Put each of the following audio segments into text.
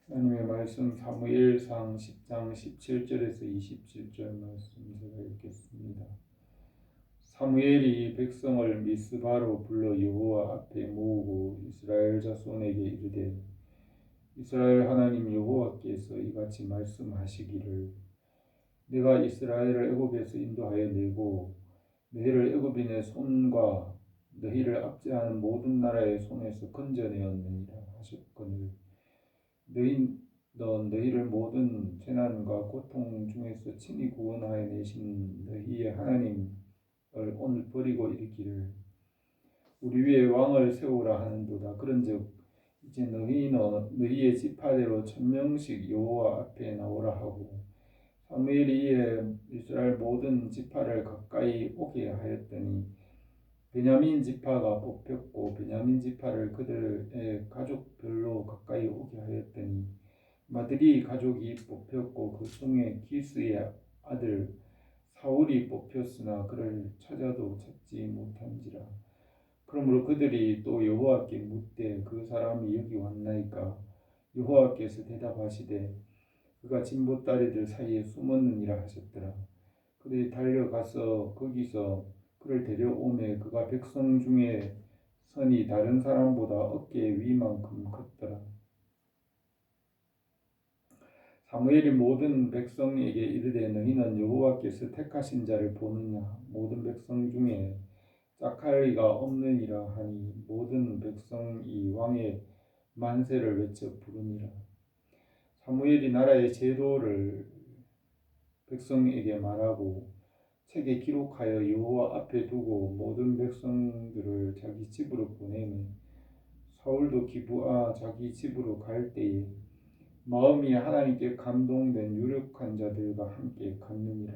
하나님의 말씀 사무엘상 10장 17절에서 27절 말씀 제가 읽겠습니다. 사무엘이 백성을 미스바로 불러 여호와 앞에 모으고 이스라엘 자손에게 이르되 이스라엘 하나님 여호와께서 이같이 말씀하시기를 내가 이스라엘을 애굽에서 인도하여 내고 너희를 애굽인의 손과 너희를 압제하는 모든 나라의 손에서 건져내었느니라 하셨거늘 너희를 모든 재난과 고통 중에서 친히 구원하여 내신 너희의 하나님을 오늘 버리고 이르기를 우리 위에 왕을 세우라 하는도다. 그런즉 이제 너희는 너희의 지파대로 1000명씩 여호와 앞에 나오라 하고 사무엘이 이에 이스라엘 모든 지파를 가까이 오게 하였더니 베냐민 지파가 뽑혔고 베냐민 지파를 그들의 가족별로 가까이 오게 하였더니 마드리 가족이 뽑혔고 그 중에 기스의 아들 사울이 뽑혔으나 그를 찾아도 찾지 못한지라. 그러므로 그들이 또 여호와께 묻되 그 사람이 여기 왔나이까. 여호와께서 대답하시되 그가 진보다리들 사이에 숨었느니라 하셨더라. 그들이 달려가서 거기서 그를 데려오매 그가 백성 중에 선이 다른 사람보다 어깨 위만큼 컸더라. 사무엘이 모든 백성에게 이르되 너희는 여호와께서 택하신 자를 보느냐 모든 백성 중에 짝할 이가 없느니라 하니 모든 백성이 왕의 만세를 외쳐 부르니라. 사무엘이 나라의 제도를 백성에게 말하고 책에 기록하여 여호와 앞에 두고 모든 백성들을 자기 집으로 보내매 사울도 기브아 자기 집으로 갈 때에 마음이 하나님께 감동된 유력한 자들과 함께 갔느니라.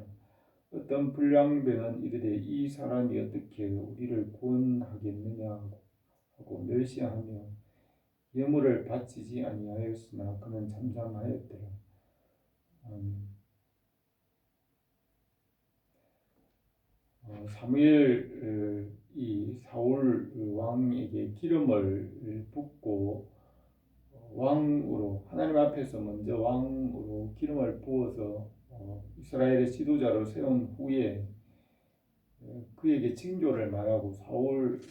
어떤 불량배는 이르되 이 사람이 어떻게 우리를 구원하겠느냐 하고 멸시하며 예물을 바치지 아니하였으나 그는 잠잠하였더라. 사무엘이 사울 왕에게 기름을 붓고 왕으로 하나님 앞에서 먼저 왕으로 기름을 부어서 이스라엘의 지도자로 세운 후에 그에게 징조를 말하고 사울에게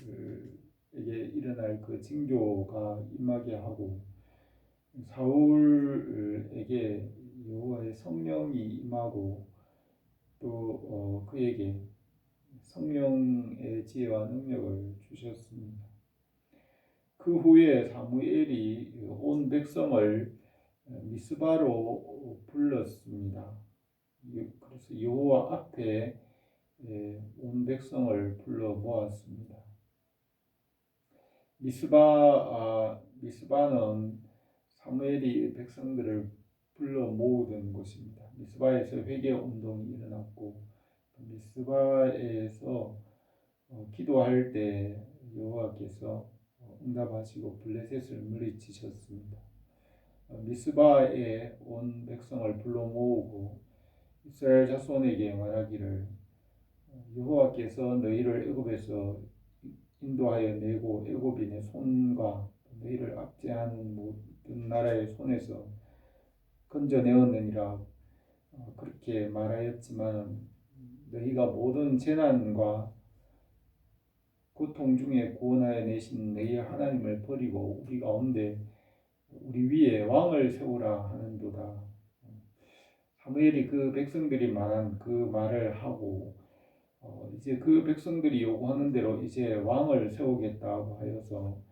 일어날 그 징조가 임하게 하고 사울에게 여호와의 성령이 임하고 또 그에게 성령의 지혜와 능력을 주셨습니다. 그 후에 사무엘이 온 백성을 미스바로 불렀습니다. 그래서 여호와 앞에 온 백성을 불러 모았습니다. 미스바는 사무엘이 백성들을 불러 모으던 곳입니다. 미스바에서 회개 운동이 일어났고 미스바에서 기도할 때 여호와께서 응답하시고 블레셋을 물리치셨습니다. 미스바에 온 백성을 불러 모으고 이스라엘 자손에게 말하기를 여호와께서 너희를 애굽에서 인도하여 내고 애굽인의 손과 너희를 압제하는 모든 나라의 손에서 건져내었느니라. 그렇게 말하였지만 너희가 모든 재난과 고통 중에 구원하여 내신 너희의 하나님을 버리고 우리 가운데 우리 위에 왕을 세우라 하는도다. 사무엘이 그 백성들이 말한 그 말을 하고 이제 그 백성들이 요구하는 대로 이제 왕을 세우겠다고 하여서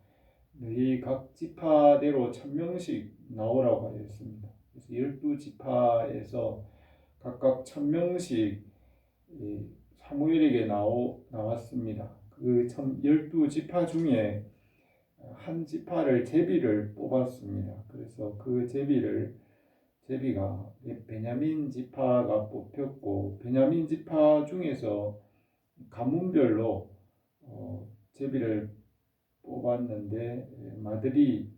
너희 각 지파대로 1000명씩 나오라고 하였습니다. 그래서 12지파에서 각각 1000명씩 사무엘에게 나왔습니다. 그 12지파 중에 한 지파를 제비를 뽑았습니다. 그래서 그 제비가 베냐민 지파가 뽑혔고 베냐민 지파 중에서 가문별로 제비를 뽑았는데 마드리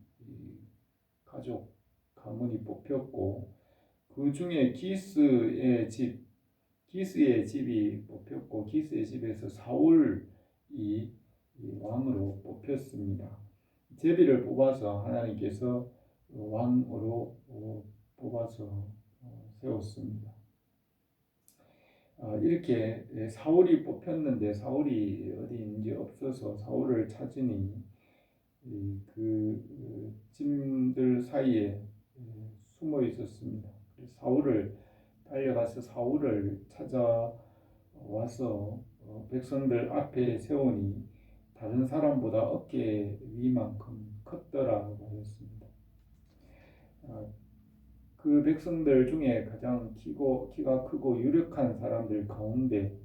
가족 가문이 뽑혔고 그 중에 기스의 집이 뽑혔고 기스의 집에서 사울이 왕으로 뽑혔습니다. 제비를 뽑아서 하나님께서 왕으로 뽑아서 세웠습니다. 이렇게 사울이 뽑혔는데 사울이 어디 있는지 없어서 사울을 찾으니 그 짐들 사이에 숨어 있었습니다. 사울을 달려가서 사울을 찾아와서 백성들 앞에 세우니 다른 사람보다 어깨 위만큼 컸더라고 하였습니다. 그 백성들 중에 가장 키가 크고 유력한 사람들 가운데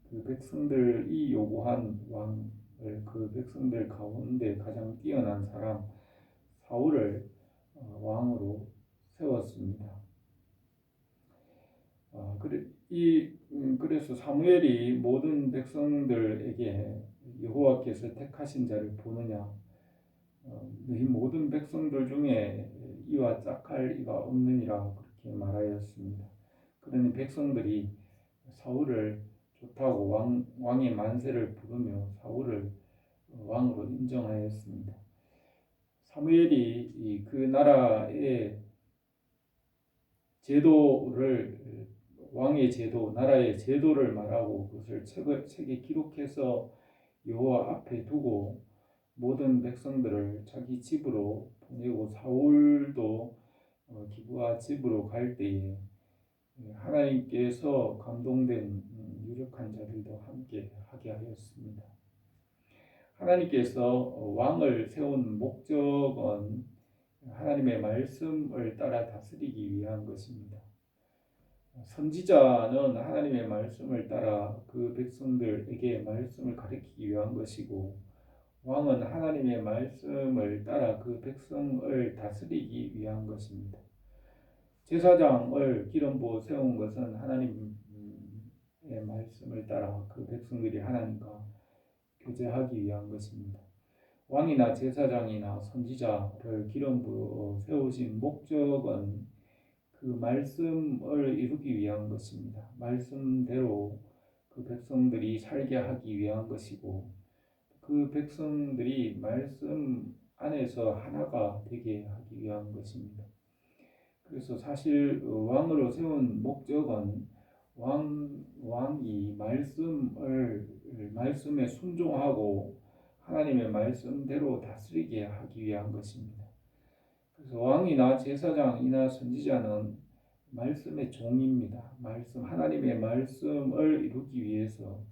그 백성들이 요구한 왕을 그 백성들 가운데 가장 뛰어난 사람 사울을 왕으로 세웠습니다. 그래서 사무엘이 모든 백성들에게 여호와께서 택하신 자를 보느냐 너희 모든 백성들 중에 이와 짝할 이가 없느니라 그렇게 말하였습니다. 그러니 백성들이 사울을 좋다고 왕의 만세를 부르며 사울을 왕으로 인정하였습니다. 사무엘이 그 나라의 제도를 왕의 제도, 나라의 제도를 말하고 그것을 책에 기록해서 여호와 앞에 두고 모든 백성들을 자기 집으로 보내고 사울도 기브아 집으로 갈 때에 하나님께서 감동된 유력한 자들도 함께 하게 하였습니다. 하나님께서 왕을 세운 목적은 하나님의 말씀을 따라 다스리기 위한 것입니다. 선지자는 하나님의 말씀을 따라 그 백성들에게 말씀을 가르치기 위한 것이고 왕은 하나님의 말씀을 따라 그 백성을 다스리기 위한 것입니다. 제사장을 기름 부어 세운 것은 하나님의 말씀을 따라 그 백성들이 하나님과 교제하기 위한 것입니다. 왕이나 제사장이나 선지자를 기름 부어 세우신 목적은 그 말씀을 이루기 위한 것입니다. 말씀대로 그 백성들이 살게 하기 위한 것이고 그 백성들이 말씀 안에서 하나가 되게 하기 위한 것입니다. 그래서 사실 왕으로 세운 목적은 왕이 말씀에 순종하고 하나님의 말씀대로 다스리게 하기 위한 것입니다. 그래서 왕이나 제사장이나 선지자는 말씀의 종입니다. 하나님의 말씀을 이루기 위해서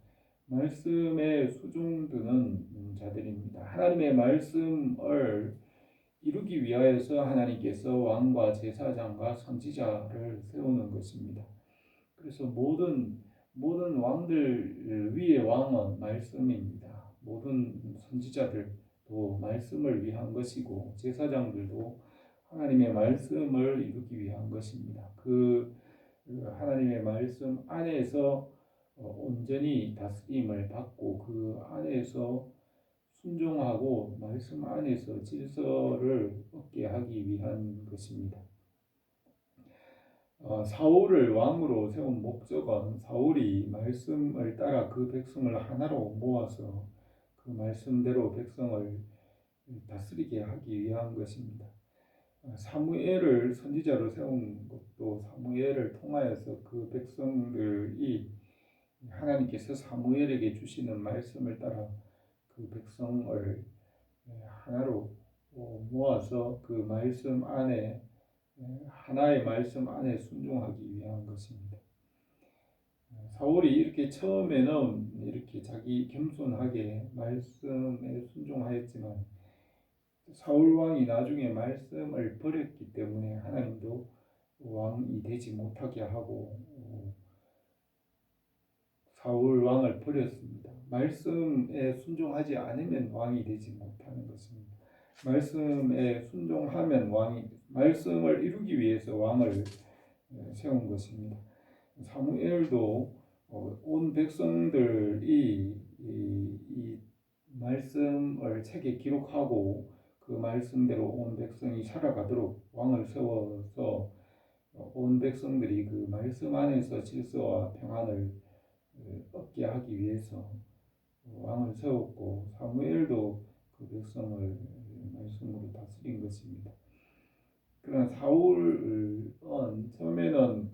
말씀에 수종드는 자들입니다. 하나님의 말씀을 이루기 위하여서 하나님께서 왕과 제사장과 선지자를 세우는 것입니다. 그래서 모든 왕들 위의 왕은 말씀입니다. 모든 선지자들도 말씀을 위한 것이고 제사장들도 하나님의 말씀을 이루기 위한 것입니다. 그 하나님의 말씀 안에서 온전히 다스림을 받고 그 안에서 순종하고 말씀 안에서 질서를 얻게 하기 위한 것입니다. 사울을 왕으로 세운 목적은 사울이 말씀을 따라 그 백성을 하나로 모아서 그 말씀대로 백성을 다스리게 하기 위한 것입니다. 사무엘을 선지자로 세운 것도 사무엘을 통하여서 그 백성들이 하나님께서 사무엘에게 주시는 말씀을 따라 그 백성을 하나로 모아서 그 말씀 안에 하나의 말씀 안에 순종하기 위한 것입니다. 사울이 이렇게 처음에는 이렇게 자기 겸손하게 말씀에 순종하였지만 사울 왕이 나중에 말씀을 버렸기 때문에 하나님도 왕이 되지 못하게 하고 사울 왕을 버렸습니다. 말씀에 순종하지 않으면 왕이 되지 못하는 것입니다. 말씀에 순종하면 말씀을 이루기 위해서 왕을 세운 것입니다. 사무엘도 온 백성들이 이 말씀을 책에 기록하고 그 말씀대로 온 백성이 살아가도록 왕을 세워서 온 백성들이 그 말씀 안에서 질서와 평안을 얻게 하기 위해서 왕을 세웠고 사무엘도 그 백성을 말씀으로 다스린 것입니다. 그런 사울은 처음에는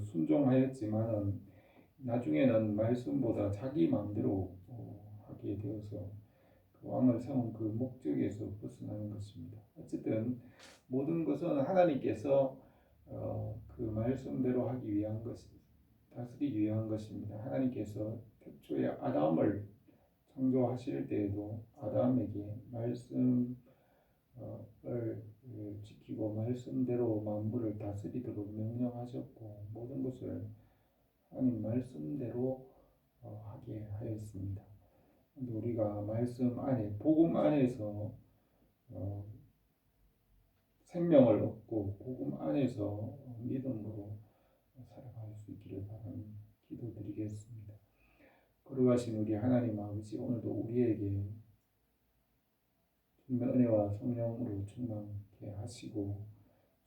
순종하였지만은 나중에는 말씀보다 자기 마음대로 하게 되어서 그 왕을 세운 그 목적에서 벗어나는 것입니다. 어쨌든 모든 것은 하나님께서 그 말씀대로 하기 위한 다스리기 위한 것입니다. 하나님께서 태초에 아담을 창조하실 때에도 아담에게 말씀을 지키고 말씀대로 만물을 다스리도록 명령하셨고 모든 것을 하나님 말씀대로 하게 하였습니다. 근데 우리가 말씀 안에 복음 안에서 생명을 얻고 복음 안에서 믿음으로 살아갈 수 있기를 바라는 기도드리겠습니다. 거룩하신 우리 하나님 아버지, 오늘도 우리에게 주님의 은혜와 성령으로 충만케 하시고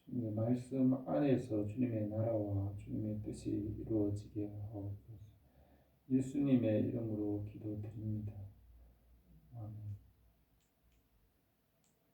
주님의 말씀 안에서 주님의 나라와 주님의 뜻이 이루어지게 하옵소서. 예수님의 이름으로 기도드립니다.